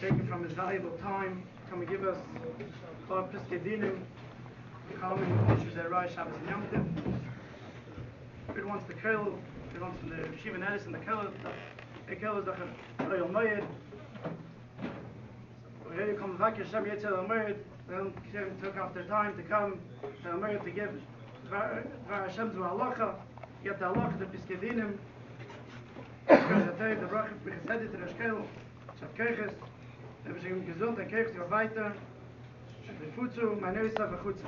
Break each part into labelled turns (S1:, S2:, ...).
S1: taken from his valuable time, come and give us Bob Piskedinim, Colin Geft, Shabbos and Yom Tov. It wants the Kollel, it wants from the Shiva Nedis and the Kollel. The Kollel is the Royal Moed. Here you come back, Hashem Yetzel Moed. Then took off their time to come to Moed to give Hashem's Halacha. Get the Halacha, the Piskedinim. The Bracha, we said it to the Kollel. Shav Kirches. Wir sind gesund, der Kirche geht weiter. Wir futzu, meine Öster verchutzu.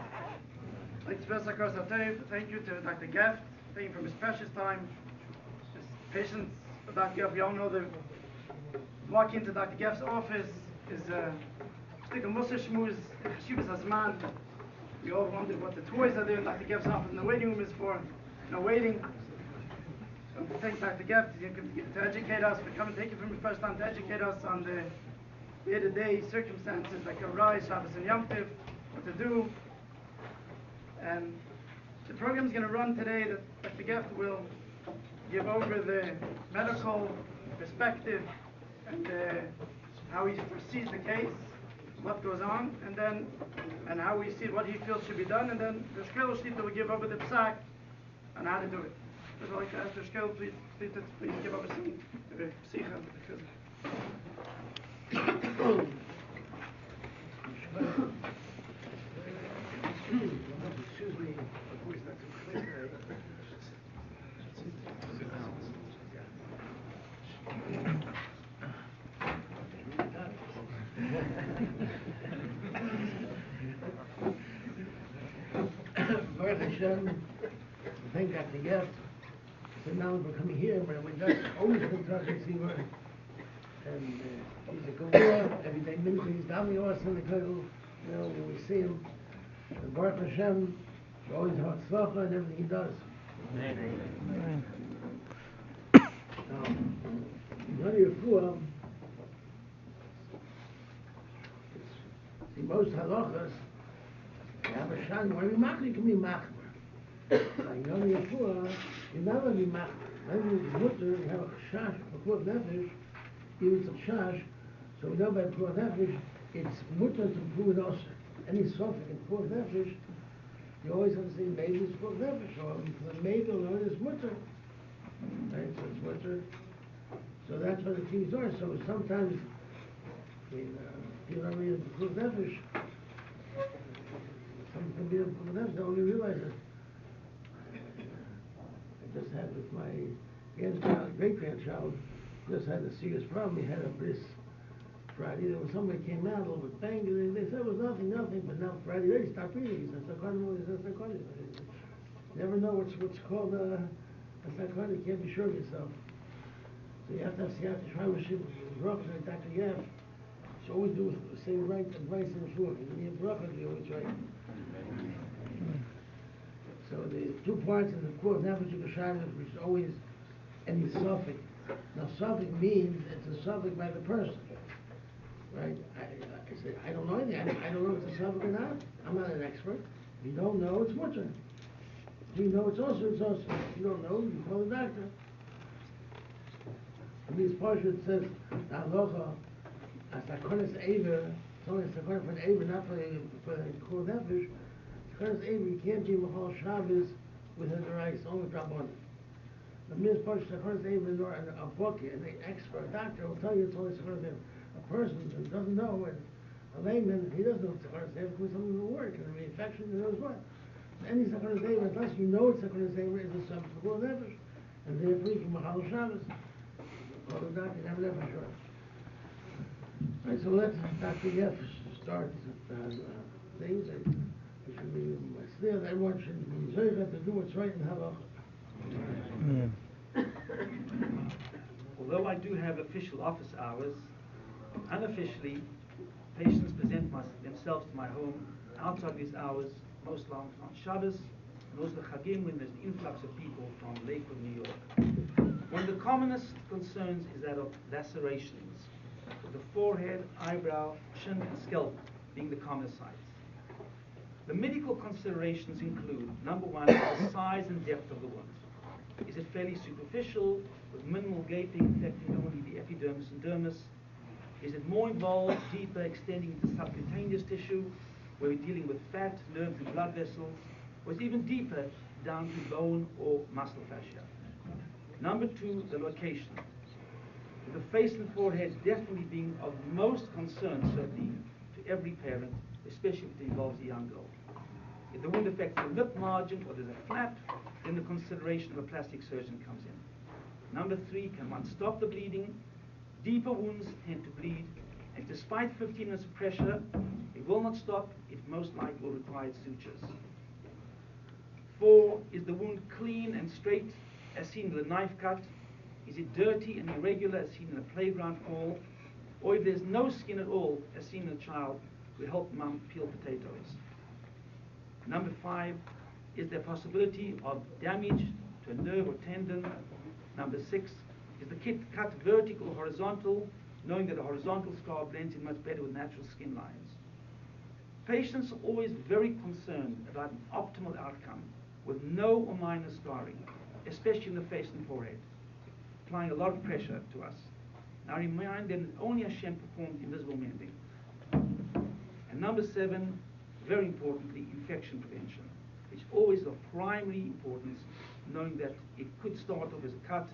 S1: Let's first across the tape. Thank you to Dr. Geft. Thank you for his precious time, his patience. Dr. Geft, we all know that walking into Dr. Geft's office is like a Musa Shmuz, Shivas Asman. We all wondered what the toys are there in Dr. Geft's office and the waiting room is for. No waiting. So thank Dr. Geft to educate us, for coming, thank you for his first time to educate us on the day-to-day circumstances that can arise, Shabbos and Yom Tov, what to do. And the program is going to run today that Dr. Geft will give over the medical perspective and how he foresees the case, what goes on, and how we see what he feels should be done, and then the Shkel Shlita will give over the psak on how to do it. So I'd like to ask the Shkel, please give over some psicha.
S2: Excuse me, my voice not too clear. Baruch Hashem, thank Dr. Geft. So now we're coming here, but we just always been talking to him. And he's a good boy. Every day he's down the horse in the Kollel. You know, when we see him, and Baruch Hashem, he always has tzlacha and everything he does. Amen. Now, in Yonah see, most halachas, you have a shan, when you machli, you can be machmer. In Yonah you never be machmer. When you mutter, you have a chash, a pur nefesh, even it's a chash, so we know by pur nefesh, it's mutter to pur also. Any suffix in pur nefesh, you always have to say maybe it's pur nefesh, or the maid will know it's mutter. Right, so it's mutter. So that's what the things are. So sometimes, people don't read pur nefesh. Some can be a pur nefesh, they only realize it. I just had with my grandchild, great-grandchild, just had a serious problem. He had a bris Friday. There was somebody came out a little bit banged. They said it was nothing, but now Friday they stopped breathing. He said, psychotic. You never know what's called a psychotic. You can't be sure of yourself. So you have to try with bracha like Dr. Geft. So always do the same right advice in the shul. When you have bracha, you always right. So the two parts in the quote, Nefesh B'Shabbos, which is always any suffix. Now suffix means it's a suffix by the person, right? I say I don't know anything. I don't know if it's a suffix or not. I'm not an expert. If you don't know, it's mutter. If you know, it's also. If you don't know, you call the doctor. In this portion it says Halacha Asakonis Eber. It's only Asakonis for an Eber, not for the quote Nefesh. Because you can't be Mahal Shabbos with a rice, only drop on it. The Miz Posh Sakhar's even a book, an expert, a doctor will tell you it's only Sakhar's a person who doesn't know, and a layman, he doesn't know what Sakhar's because something will work, and the infection, and knows what. Any Sakhar's unless you know what Sakhar's is a substance for Nefesh, and therefore you can Mahal Shabbos. Call the doctor, never for sure. Right, so let's Dr. Geft start things. It should be clear that everyone should be zeichet to do what's right in Halacha.
S3: Although I do have official office hours, unofficially, patients present themselves to my home outside these hours, most long on Shabbos, and also Chagim when there's an influx of people from Lakewood, New York. One of the commonest concerns is that of lacerations, with the forehead, eyebrow, chin, and scalp being the commonest sites. The medical considerations include, number one, the size and depth of the wound. Is it fairly superficial, with minimal gaping affecting only the epidermis and dermis? Is it more involved, deeper, extending into subcutaneous tissue, where we're dealing with fat, nerves, and blood vessels? Or is it even deeper, down to bone or muscle fascia? Number two, the location. The face and forehead definitely being of most concern, certainly, to every parent, especially if it involves a young girl. If the wound affects the lip margin or there's a flap, then the consideration of a plastic surgeon comes in. Number three, can one stop the bleeding? Deeper wounds tend to bleed, and despite 15 minutes of pressure, it will not stop. It most likely will require sutures. 4, is the wound clean and straight as seen with a knife cut? Is it dirty and irregular as seen in a playground fall? Or if there's no skin at all as seen in a child, we help mom peel potatoes. Number 5, is there possibility of damage to a nerve or tendon? Number 6, is the kit cut vertical or horizontal, knowing that a horizontal scar blends in much better with natural skin lines? Patients are always very concerned about an optimal outcome with no or minor scarring, especially in the face and forehead, applying a lot of pressure to us. Now remind them that only Hashem performed invisible mending. And number 7, very importantly, infection prevention. It's always of primary importance, knowing that it could start off as a cut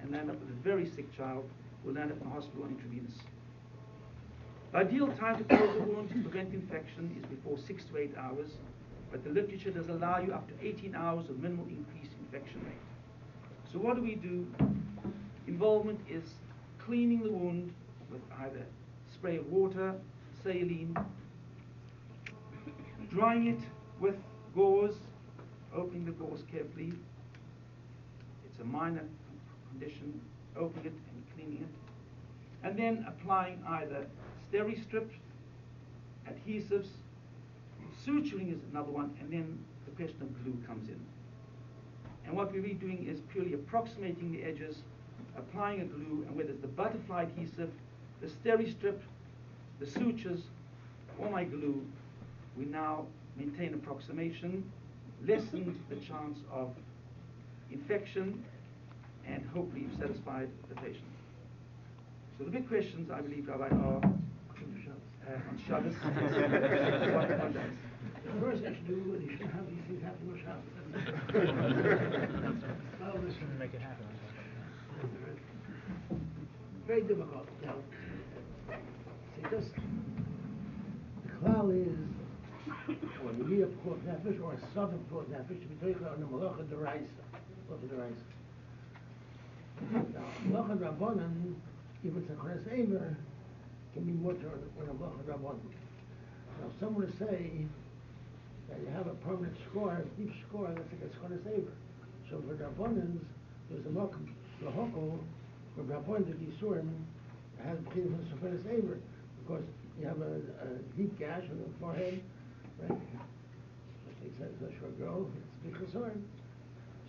S3: and land up with a very sick child who will land up in the hospital on intravenous. The ideal time to close the wound to prevent infection is before 6 to 8 hours, but the literature does allow you up to 18 hours of minimal increased infection rate. So what do? Involvement is cleaning the wound with either spray of water, saline, drying it with gauze, opening the gauze carefully. It's a minor condition, opening it and cleaning it. And then applying either steri-strips, adhesives, suturing is another one, and then the question of glue comes in. And what we're really doing is purely approximating the edges, applying a glue, and whether it's the butterfly adhesive, the steri-strip, the sutures, or my glue, we now maintain approximation, lessen the chance of infection, and hopefully you've satisfied the patient. So the big questions, I believe, Rabbi, are on Shabbos. What does?
S2: The first thing to do, you should have these things happen on Shabbos. Well, listen.
S4: Make it happen.
S2: Very difficult. Now, see, just the klal is when you need a port nefesh or a southern port nefesh to be talking about the Halacha deraisa. Halacha deraisa. Now, Halacha Rabbanan, even Tzachores Eimer, can be more than a Halacha Rabbanan. Now, someone will say that you have a permanent score, a deep score, that's like a Tzachores Eimer. So for Rabbanans, there's a Malkum Lahoko, for Rabbanan to Yisurim, has a B'china from Tzachores Eimer, because you have a deep gash on the forehead, right? Especially says for a girl, it's a big concern.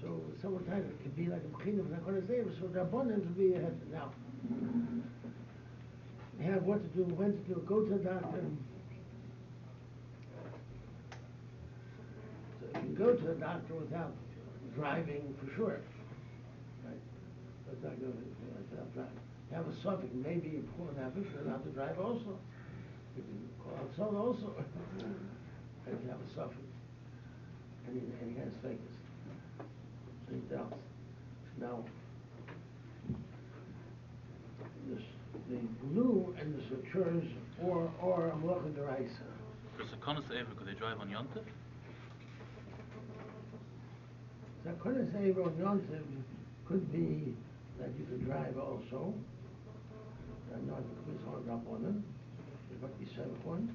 S2: So sometimes it could be like a b'china from Tzachores Eimer, so Rabbanan to be ahead. Now, you have what to do, when to do, go to the doctor. So if you go to the doctor without driving, for sure, right? Let's not go without driving. You have a suffix, maybe you pull an average, you're allowed to drive also. You can call out son also. If you have a suffix. And he has fakers. So he doubts. Now, the glue and the sutures or a Halacha deraisa.
S4: Does the Konis ever, could they drive on Yontif?
S2: The Konis Eivah on Yontif could be that you could drive also. Not because on Rabbanan, it might be 7 point.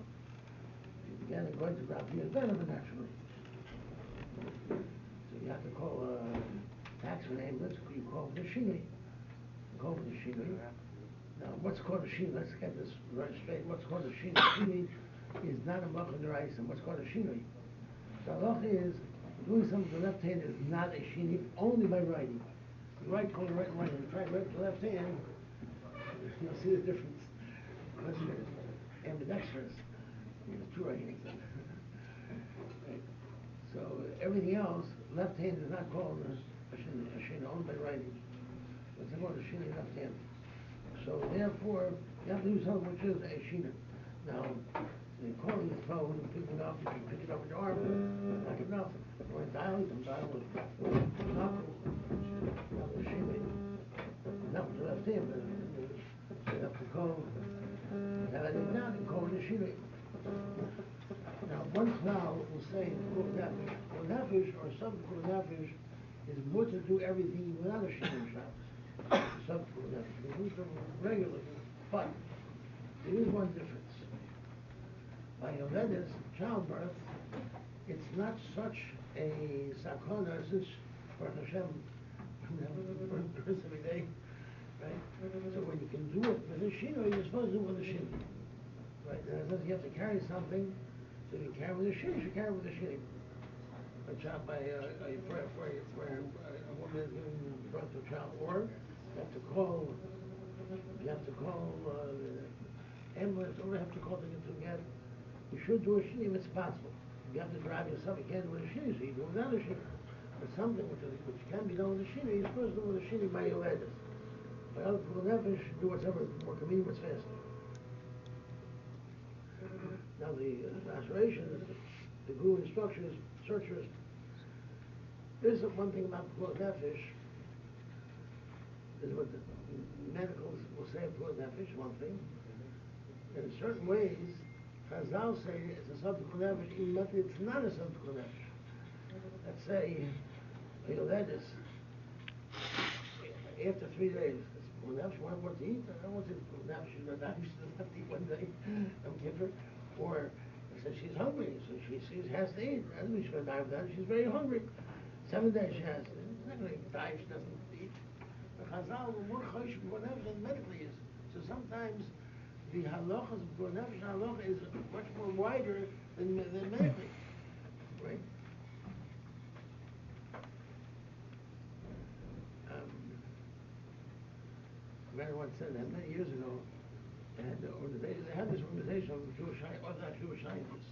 S2: You began going to Rabbi Yadana naturally. So you have to call a taxman ambulance, you call the Shini. Call the Shini. Now, what's called a Shini? Let's get this right straight. What's called a Shini? Shini is not a Halacha deraisa. What's called a Shini? The Halacha is doing something with the left hand is not a Shini, only by writing. You write, call the right hand. Try to write with the left hand. You'll see the difference. Unless you're ambidextrous, you have 2 right hands. Right. So everything else, left hand is not called a shina, only by writing. It's called a shina left hand. So therefore, You have to do something which is a shina. Now, calling the phone, picking up, you can pick it up with your arm, not enough. Or dial, you can dial with knuckle. Now the shina, not to left hand, but you have to call. Now that is not, you call the shina. Now, one cloud will say, Kol Nefesh, or some Kol Nefesh, is more to do everything without a shina Shabbos. Some Kol Nefesh, they do them regularly. But, there is one difference. By Yovedes, childbirth, it's not such a sakona since Baruch Hashem, we have births every day, right? So when you can do it with a shino, you're supposed to do it with a shino, right? And it says you have to carry something, so you carry with a shino, you carry with a shino. A child by a woman is giving birth to a child, or you have to call ambulance, or you have to call to get. You should do a shini if it's possible. If you have to drive yourself, you can't do it with a shini, so you do it without a shini. But something which can be done with a shini, you're supposed to do with a shini by your letters. By other people, never should do whatever more convenient, what's faster. Now the lacerations, the glue instructions, searchers. There's one thing about P'ul Nefesh, is what the medicals will say P'ul Nefesh, one thing. In certain ways, Chazal say it's a subject of nefesh, even if it's not a subject of nefesh. Let's say, Yoledis, after 3 days, it's P'ul Nefesh, want what to eat? I don't want to eat P'ul Nefesh, she's not die, she doesn't have to eat one day, don't give her. Or, it says she's hungry, so she has to eat. I don't think she's going to die with that, she's very hungry. 7 days she has to. She's not going to die if she doesn't eat. But Chazal were more chosh P'ul Nefesh than medically is. So sometimes, the halachas of P'ul Nefesh halacha is much more wider than medically, right? I once said that many years ago. They had this organization of Orthodox Jewish scientists.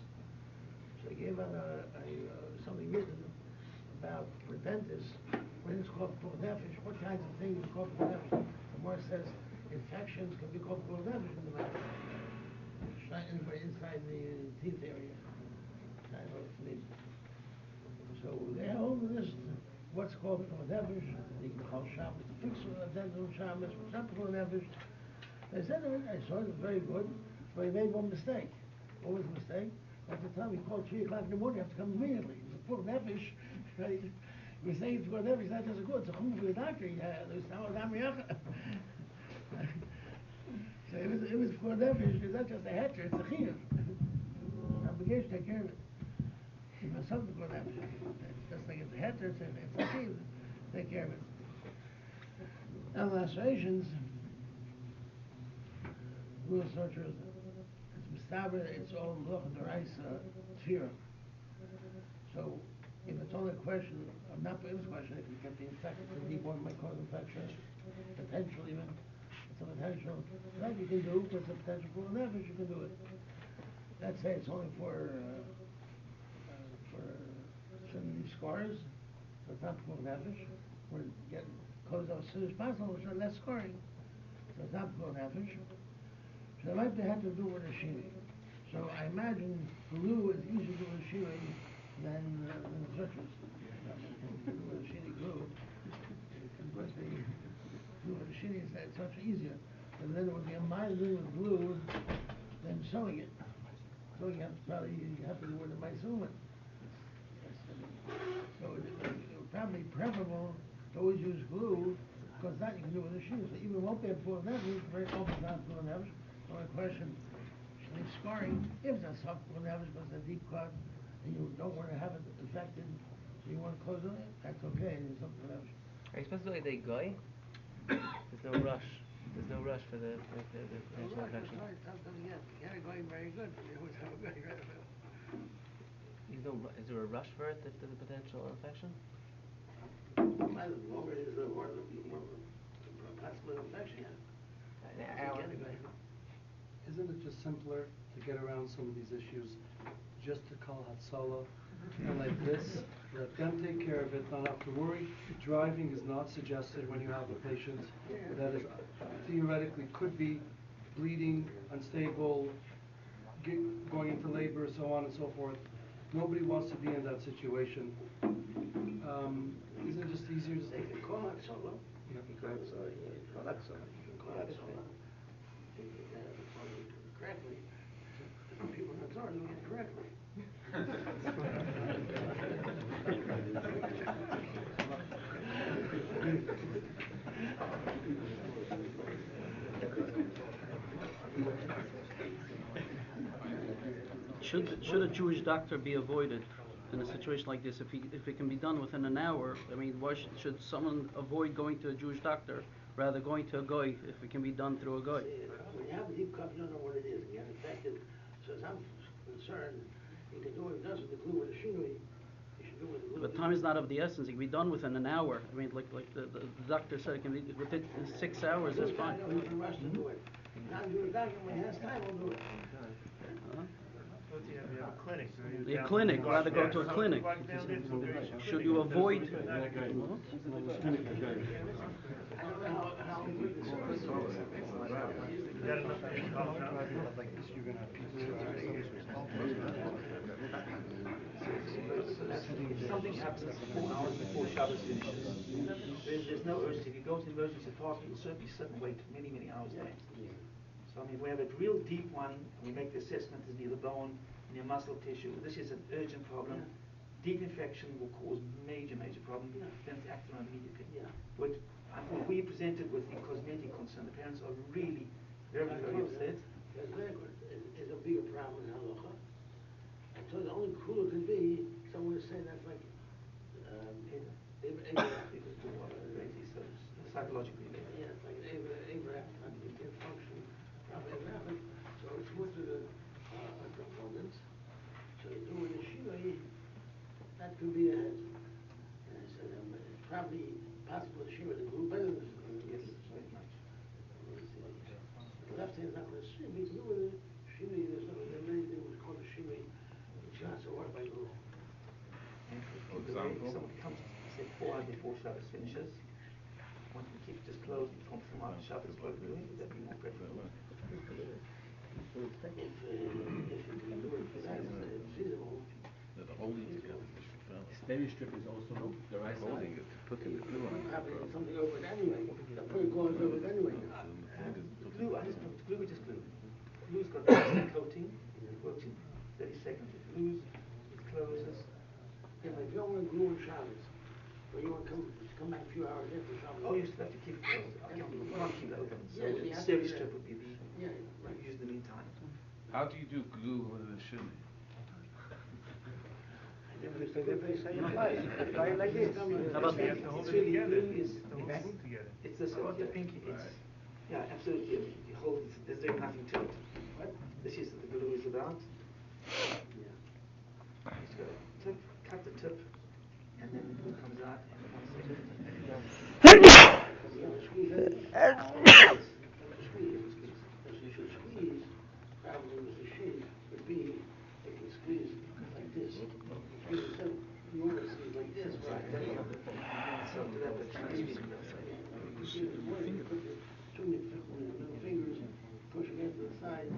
S2: So they gave out something written about for dentists when it's called P'ul Nefesh, what kinds of things are called P'ul Nefesh. The more says infections can be called P'ul Nefesh in the mouth. Inside the teeth area. So they hold this, what's called P'ul Nefesh. You can call Shabbos to fix a dental Shabbos, what's not P'ul Nefesh. They said, I saw it was very good, but he made one mistake. What was the mistake? At the time he called 3 o'clock in the morning, you have to come immediately. It's a P'ul Nefesh, right? We're saying it's P'ul Nefesh, not just good, it's a chum for the doctor. So it was P'ul Nefesh, it's not just a heter, it's a chiyuv. Obligation to take care of it. If it's something P'ul Nefesh, it's just like it's a heter, it's a chiyuv, take care of it. Now the lacerations, rule searchers, it's mistaber, it's all loch the rice tefirah. So if it's only a question, not for this question, if you get the infection, the deep one might cause infection, potential even. It's a potential. That you can do, but it's a potential for nefesh, you can do it. Let's say it's only for certain scars, so it's not for nefesh. We're getting closed off as soon as possible, which are less scarring. So it's not for nefesh. So they might have to do with a shini. So I imagine glue is easier to do with a shini than searchers. Do with a shini glue. Because the glue with a shini is much easier. And then it would be a minor doing with glue than sewing it. So you have to do it with a mysuman. So it would probably be preferable to always use glue, because that you can do with a shini. So even won't be a P'ul Nefesh, very often not P'ul Nefesh. So my question, should they scarring, if it's a soft P'ul Nefesh, but it's a deep cut, and you don't want to have it infected, so you want to close on it, that's okay, it's soft P'ul Nefesh.
S5: Are you supposed to do it like guy? There's no rush. There's no rush for the potential infection.
S2: Something yet. Yeah, going very good.
S5: Is there a rush for it if there's a potential infection?
S2: The longer it is, the more possible infection.
S5: An hour.
S6: Isn't it just simpler to get around some of these issues just to call Hatzalah and like this, let them take care of it, not have to worry? Driving is not suggested when you have a patient that is theoretically could be bleeding, unstable, going into labor, so on and so forth. Nobody wants to be in that situation. Isn't it just easier to say,
S2: call out solo?
S6: Yeah.
S2: Correctly. People in the Torah doing it correctly.
S7: Should a Jewish doctor be avoided in a situation like this? If it can be done within an hour, I mean, why should someone avoid going to a Jewish doctor rather going to a goy if it can be done through a goy?
S2: When you have a deep cup, you don't know what it is. You have infected. So as I'm concerned, you can do what it does with the glue or the shinui. You should do with the glue.
S7: But time is not of the essence. It can be done within an hour. I mean, like the doctor said, it can be within 6 hours. That's fine.
S2: We can rush to do it. Non-Jewish doctor, when he has time, will do it.
S8: We have a clinic.
S7: A clinic, rather go to a clinic. Should you avoid?
S2: I don't know how good the service is.
S3: If something happens 4 hours before Shabbos finishes, there's no urgency. If you go to the emergency department, you'll certainly sit and wait many, many hours there. So I mean, if we have a real deep one, we make the assessment as near the bone, near muscle tissue. This is an urgent problem. Deep infection will cause major, major problem. Then it's acted on immediately. But what we presented with the cosmetic concern, the parents are really very, very upset.
S2: It's a bigger problem in Halacha. I told you the only cooler could be someone is saying that's like
S3: Psychologically.
S2: Yeah, it's like Abraham, he can function. Abraham, so it's more to the components. So you do with the shinui, that could be a head. And I said, it's probably possible to shinui the glue better than the glue.
S3: Yes, very much.
S2: The left hand is not going to see, but you can do with the shinui, there are many things called the shinui, which are not so hard by glue.
S3: For example, someone comes, say, 4 hours before Shabbos finishes. One can keep it just closed and come from out Shabbos locally. Would that be more preferable?
S2: If you can do it fast and feasible.
S5: Steri strip is also the right holding it. Putting the glue on it.
S2: Something over it anyway. Putting glue over it anyway.
S3: Glue, I just put glue is just glue. Glue's got a coating. It works in 30 seconds. It glues, it closes.
S2: Yeah, but if you don't want to glue on Shabbos, but you want to come back a few hours after Shabbos.
S3: Oh, you still have to keep it closed. I can't keep it open. So
S2: Yeah,
S3: the
S2: you have
S3: steri
S2: to,
S3: strip would be the use in the meantime.
S9: How do you do glue with a shilling?
S2: Like this.
S3: How about
S8: You have to hold it
S3: really
S8: together.
S3: glue is
S8: The whole group together.
S3: it's this one, the pinky. It's yeah, absolutely. You hold it. There's really nothing to it.
S2: What?
S3: This is what the glue is about.
S2: Yeah.
S3: Just got a tip, cut the tip, and then the glue comes out. And 1 second.
S2: You have to squeeze it. Squeeze. As you should squeeze, probably with the sheet would be, you can squeeze like this. Squeeze it, you want to squeeze like this, right?
S3: So to that, but
S2: Between the little fingers, push against the side.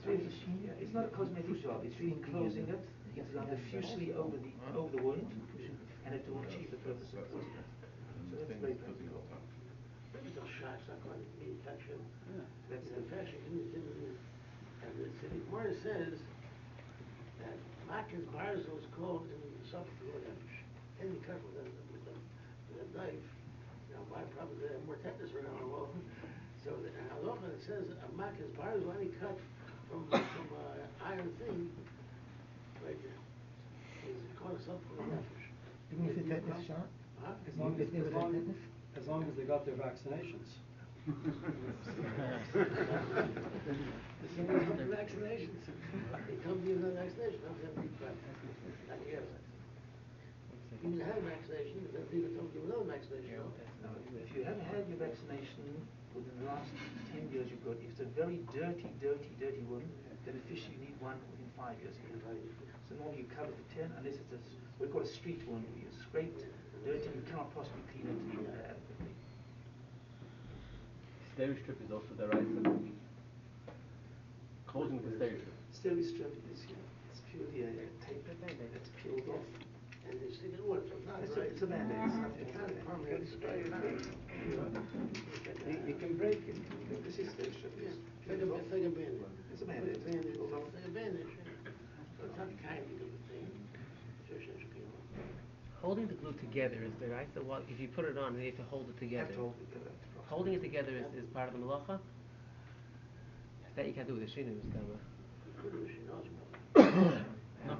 S3: It's not a cosmetic job. It's really closing it. It's done diffusely over the wound, and it will achieve the purpose of closing it. So that's very practical.
S2: Maybe it's a shock, it's not going to be infection.
S3: That's
S2: The infection is, and the Gemara says that Makkah's Barzel is called in the Sophistical Nefesh. Any cut with a knife, you know, why probably they have more tetanus right now. Well, so the Halacha it says a Makkah's Barzel, any cut from iron thing, right there, is called a Sophistical Nefesh.
S6: Even if they tetanus shot?
S2: Huh?
S6: As long as they got their vaccinations.
S2: Vaccinations. They come to the vaccination, don't have to be not yet. Even had a vaccination, then people come to another vaccination.
S3: Now, if you haven't had your vaccination within the last 10 years, you've got. If it's a very dirty wound, then officially you need one within 5 years. So normally you cover for 10, unless it's what we call a street wound, where you're scraped, dirty, you cannot possibly clean it adequately.
S5: Steri strip is also the right. holding the stereo strip.
S3: Stereo strip is it's purely a tape that's peeled off.
S2: And it's still in wood, so it's not right.
S3: It's a band-aid. It's not
S2: It's not a
S3: a
S2: permanent spray.
S8: You can break it.
S3: This is stereo strip.
S2: Yeah,
S3: It's
S2: it's like a bandage.
S3: It's a band-aid.
S2: It's like
S3: Peeled off.
S2: a bandage, yeah. So it's not the kind of a thing. Just as you know.
S5: Holding the glue together is the right. So what if you put it on, you have to hold it together.
S3: Have to hold it together.
S5: Holding it together is part of the malacha. That you can't do with the shinu.
S2: You could do she knows more.
S5: No.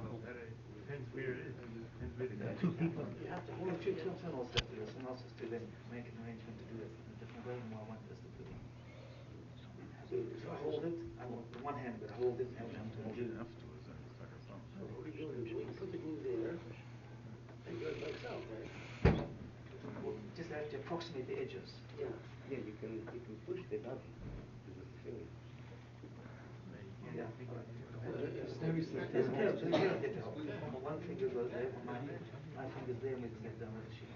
S8: Depends where it is. Depends where the
S5: Two people.
S2: You have to
S3: Well,
S2: hold it
S3: two
S2: together.
S3: someone else has to do it. Someone else has to then make an arrangement to do it in a different way, and I want this to do it. So if I hold it, I want with one hand, but I hold it and I'm to do it.
S8: afterwards, and it's like a problem.
S2: So what are you doing? You put the glue there, and do it by itself, right?
S3: Well, just have to approximate the edges.
S2: Yeah.
S8: Yeah, you can push it up with the finger.
S3: Yeah.
S6: Stereo strip.
S3: There's a pair of help. One finger goes there, my finger's there, and we can get down with the sheet.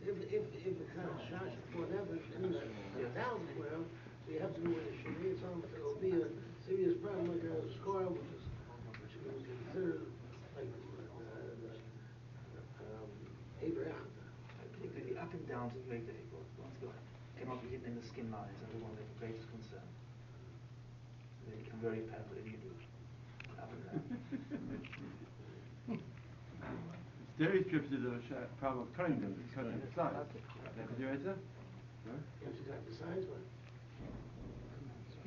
S2: If it's not a shot for them, it's down well, so you have to do with the shani, it'll be a serious problem like a score, which you can consider like Abraham.
S3: Particularly the up and downs are very difficult. Once you cannot be hidden in the skin lines, and the one of the greatest concern. They become very apparent whatever you do. Up and down.
S8: Stereo strips is a problem of cutting them, it's cutting the sides. That's what you're answer? No?
S2: Yes, you got the size one.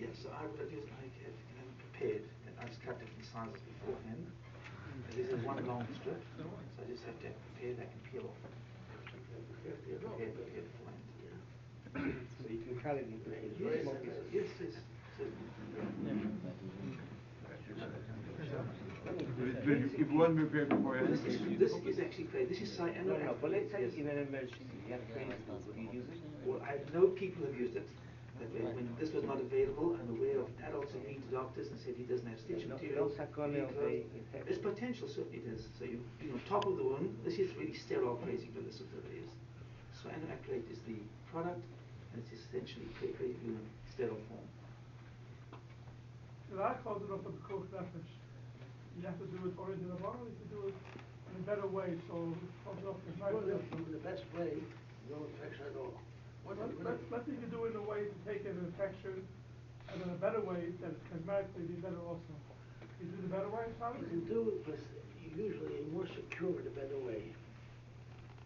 S3: Yes, so I would just I have prepared, and I just cut different sizes beforehand. And this is one long strip, so I just have to have prepared that can peel off. Prepared beforehand.
S8: So you can cut it into
S3: Yes,
S8: small pieces.
S3: yes, yes. So,
S8: If it wasn't prepared beforehand.
S3: this is actually great. This is cyanoacrylate.
S8: But let's say
S3: Yes.
S8: in an emergency, you have crazy tools, would you use it?
S3: Well, I know people have used it. That when this was not available, I'm aware of adults who've been to doctors and said he doesn't have stitch material. There's potential, certainly it is. So you know, top of the wound, this is really sterile crazy glue, this is what it is. Cyanoacrylate is the product, and it's essentially crazy glue in sterile form.
S1: The I called it up at the cook nefesh. You have to do it already in the bottle, you can do it in a better way, so it comes up with nice.
S2: The best way, no infection at all.
S1: Let me do it in a way to take an infection, and in a better way that it can magically be better also. You do the better way, Simon?
S2: You can do it, but usually a more secure, the better way.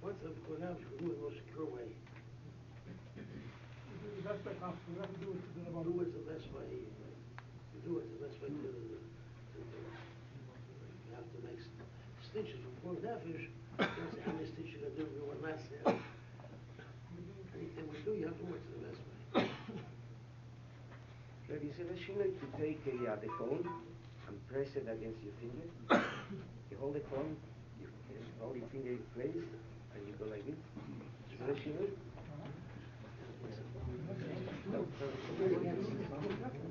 S2: What's the now you can do it in a more secure way.
S1: You do the best way possible, you have to do it to the bottle.
S2: Do it the best way. You do it the best way to you have to make stitches before nefesh. You don't say how many stitches you're going to do, you want less. Anything we do, you have to work to the best way.
S8: Rabbi, is it a shiloi to take the phone and press it against your finger? You hold the phone, you hold your finger in place, and you go like this. Is it a shiloi?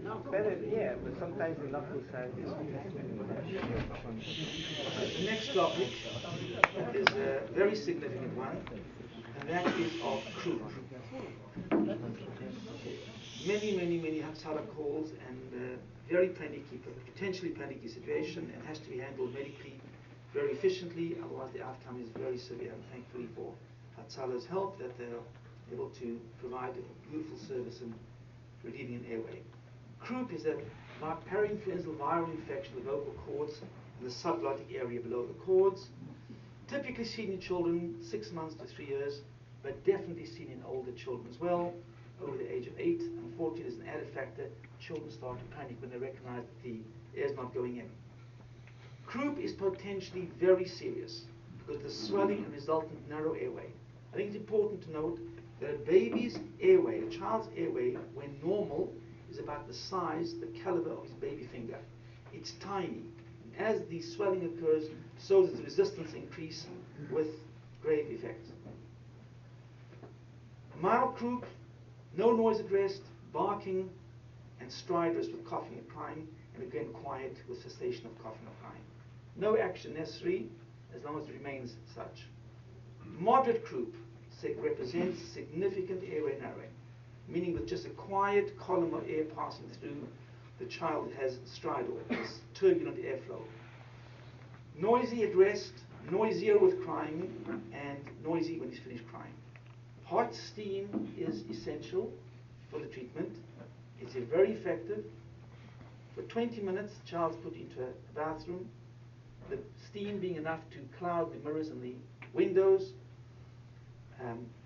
S8: No. Better, yeah, but sometimes the knuckle side is
S3: The next topic is a very significant one, and that is of croup. Many Hatzalah calls, and very panicky, potentially panicky situation, and has to be handled medically very efficiently, otherwise the outcome is very severe. And thankfully for Hatzalah's help that they're able to provide a beautiful service in relieving an airway. Croup is a parainfluenzaal viral infection of the vocal cords and the subglottic area below the cords. Typically seen in children 6 months to 3 years, but definitely seen in older children as well, over the age of 8. Unfortunately, there's an added factor. Children start to panic when they recognize that the air is not going in. Croup is potentially very serious because of the swelling and resultant narrow airway. I think it's important to note that a baby's airway, a child's airway, when normal, is about the size, the caliber of his baby finger. It's tiny. And as the swelling occurs, so does the resistance increase with grave effects. Mild croup, no noise at rest, barking, and stridorous with coughing and crying, and again quiet with cessation of coughing or crying. No action necessary as long as it remains such. Moderate croup represents significant airway narrowing, meaning with just a quiet column of air passing through,
S10: the child has stridor, this turbulent airflow. Noisy at rest, noisier with crying, and noisy when he's finished crying. Hot steam is essential for the treatment. It's very effective. For 20 minutes, the child's put into a bathroom, the steam being enough to cloud the mirrors and the windows.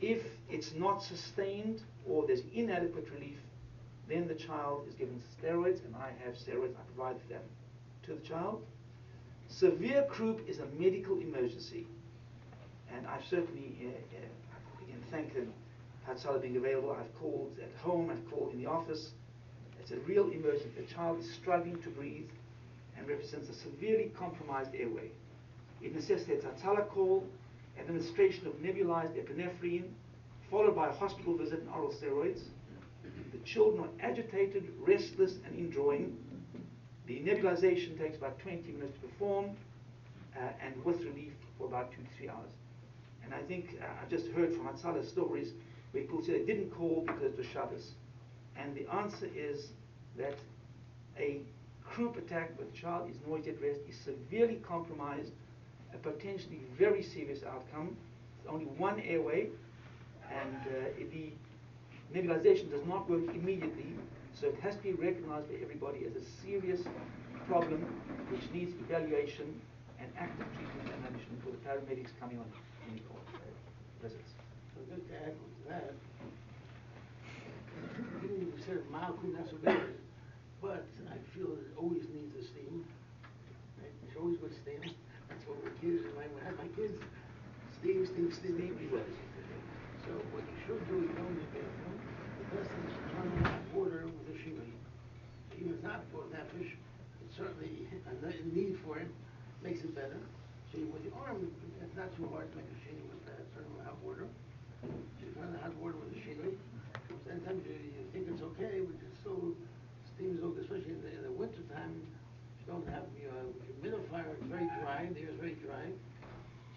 S10: If it's not sustained or there's inadequate relief, then the child is given steroids, and I have steroids, I provide them to the child. Severe croup is a medical emergency, and I've certainly, again, thank Hatzalah being available. I've called at home, I've called in the office. It's a real emergency. The child is struggling to breathe and represents a severely compromised airway. It necessitates a Hatzalah call, administration of nebulized epinephrine, followed by a hospital visit and oral steroids. The children are agitated, restless, and in drawing. The nebulization takes about 20 minutes to perform, and with relief for about 2 to 3 hours. And I think I've just heard from Hatzalah stories where people say they didn't call because it was Shabbos. And the answer is that a croup attack with a child is noisy at rest, is severely compromised, a potentially very serious outcome. It's only one airway, and the nebulization does not work immediately, so it has to be recognized by everybody as a serious problem which needs evaluation and active treatment and management for the paramedics coming on any call visits.
S2: So just to add to that, you didn't even say mild could not so bad, but I feel it always needs a steam. Right? It's always good steam. That's what we're kids, when I had my kids, steam. So what you should do, you go in the bathroom, the best thing is to turn on hot water with a shimmy. Even if it's not for nefesh, it's certainly a need for it, makes it better. So with the arm, it's not too hard to make a shimmy with that, turn on hot water. So you turn on hot water with a shimmy. Sometimes you think it's okay, but it's still, steam is okay, especially in the winter time. You don't have your humidifier, it's very dry, the air is very dry.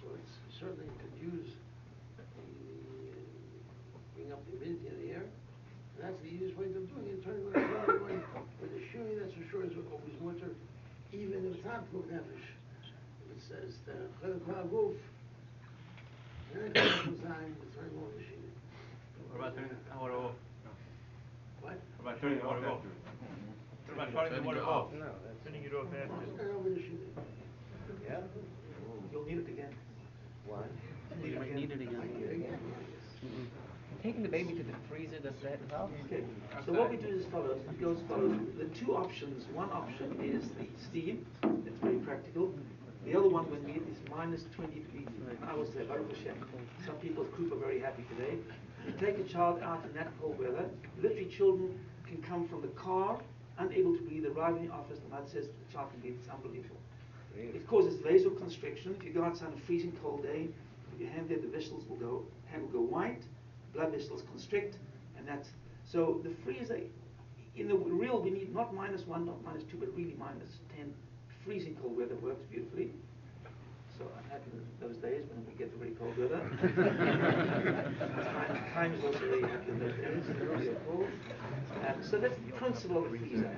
S2: So it's certainly could use bring up the humidity in the air. And that's the easiest way of doing it. Turn it on with a shimmy, that's for sure, is always water, even if it's not for nefesh. If it says the Chalakah Guf, then it comes on, it's turning on the shimmy.
S4: What about turning the water off?
S2: What?
S4: What about turning the water off? What about turning the water off?
S8: No, that's
S4: Turning it off after.
S2: Turn over the shimmy.
S8: yeah.
S10: You'll need it again.
S8: Why?
S7: You might need it again.
S5: Taking the baby to the freezer, does that help?
S10: Okay, so what we do is as follows. It goes as follows. The two options. One option is the steam. It's very practical. The other one, when we get is minus 20 degrees. I will say, Baruch Hashem. Some people at Croup are very happy today. You take a child out in that cold weather. Literally, children can come from the car, unable to breathe, arrive in the office, the mother says the child can breathe. It's unbelievable.
S8: Really?
S10: It causes vasoconstriction. If you go outside on a freezing cold day, put your hand there, the vessels will go, hand will go white, blood vessels constrict, and that's so the freezer. In the real, we need not -1, not -2, but really -10. Freezing cold weather works beautifully. So I'm happy with those days when we get the very cold weather. Time is also very happy in those days. Very cold. So that's the principle of the freezer.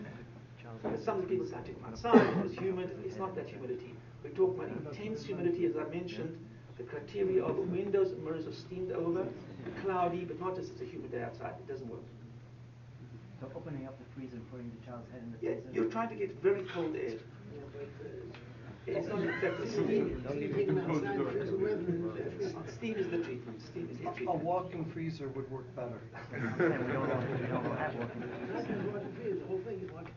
S10: But some people say, I took them outside, it was humid. It's not that humidity. We talk about intense humidity, as I mentioned. The criteria of the windows and mirrors are steamed over, cloudy, but not just it's a humid day outside. It doesn't work.
S11: So opening up the freezer and putting the child's head in the
S10: Yeah,
S11: freezer?
S10: you're trying to get very cold air. It's not in fact the steam. Steam is the treatment. Steam is the
S6: A
S10: treatment.
S6: walk-in freezer would work better.
S11: We don't have walking freezers.
S2: The whole thing is like.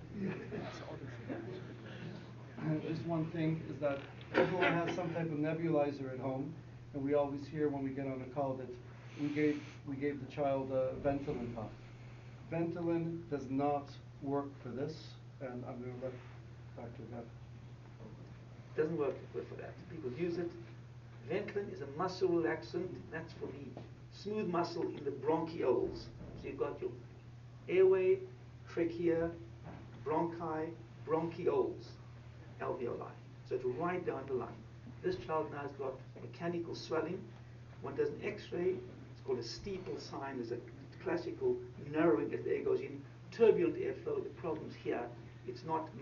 S6: Just one thing is that everyone has some type of nebulizer at home, and we always hear when we get on a call that we gave the child a Ventolin puff. Ventolin does not work for this, and I'm going to let Dr. Geft.
S10: Doesn't work for that. People use it. Ventolin is a muscle relaxant. That's for the smooth muscle in the bronchioles. So you've got your airway, trachea, bronchi, bronchioles, alveoli. So to right down the lung. This child now has got mechanical swelling. One does an X-ray. It's called a steeple sign. There's a classical narrowing as the air goes in. Turbulent airflow. The problem's here. it's not